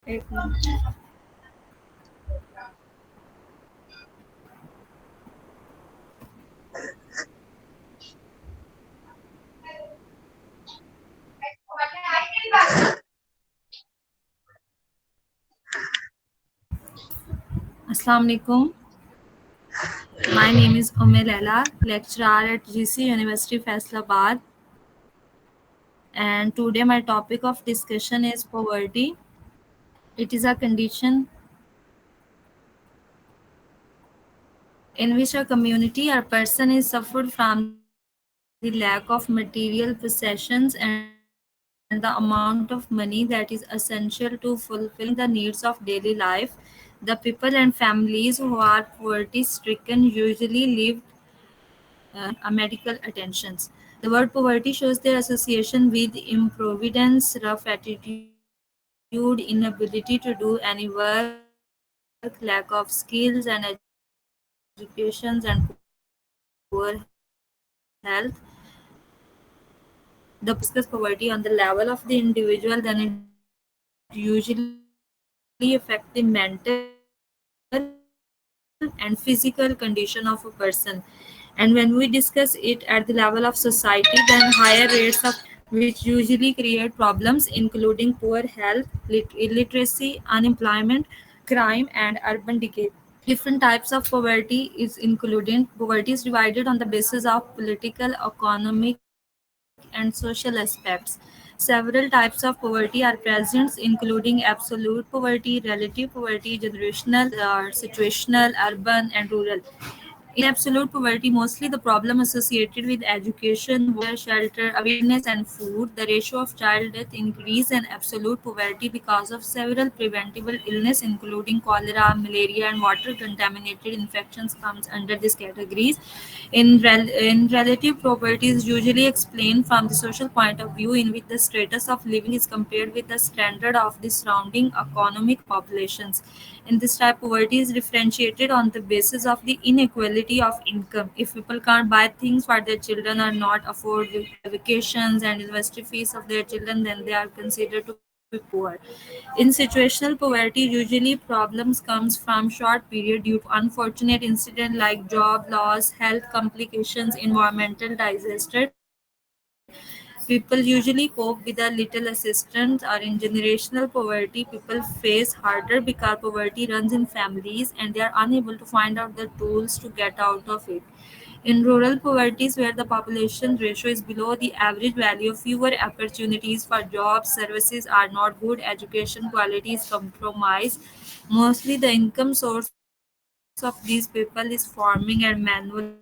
एक minute. Assalamu alaikum. My name is Umme Laila, lecturer at GC University Faisalabad, and today my topic of discussion is poverty. It is a condition in which a community or person is suffered from the lack of material possessions and the amount of money that is essential to fulfilling the needs of daily life. The people and families who are poverty stricken usually live under medical attentions. The word poverty shows their association with improvidence, rough attitude, inability to do any work, lack of skills and educations, and poor health. The problem is discuss poverty on the level of the individual, then it usually affect the mental, physical condition of a person. And when we discuss it at the level of society, then higher rates of which usually create problems including cholera, malaria and water contaminated infections comes under this categories. In reality, poor health, illiteracy, unemployment, crime and urban decay. Different types of poverty is included. Poverty is divided on the basis of political, economic, and social aspects. Several types of poverty are present, including absolute poverty, relative poverty, generational, situational, urban, and rural. In absolute poverty, mostly the problem associated with education, water, shelter, awareness, and food. The ratio of child death increase in absolute poverty because of several preventable illness, including cholera, malaria, and water contaminated infections, comes under these categories. In relative poverty is usually explained from the social point of view, in which the status of living is compared with the standard of the surrounding economic populations. In this type, poverty is differentiated on the basis of the inequality of income. If people can't buy things for their children or not afford vacations and university fees of their children, then they are considered to be poor. In situational poverty, usually problems comes from short period due to unfortunate incident like job loss, health complications, environmental disaster. People usually cope with a little assistance, or in generational poverty, people face harder because poverty runs in families and they are unable to find out the tools to get out of it. In rural poverties, where the population ratio is below the average value, fewer opportunities for jobs, services are not good, education quality is compromised. Mostly the income source of these people is farming and manual labor.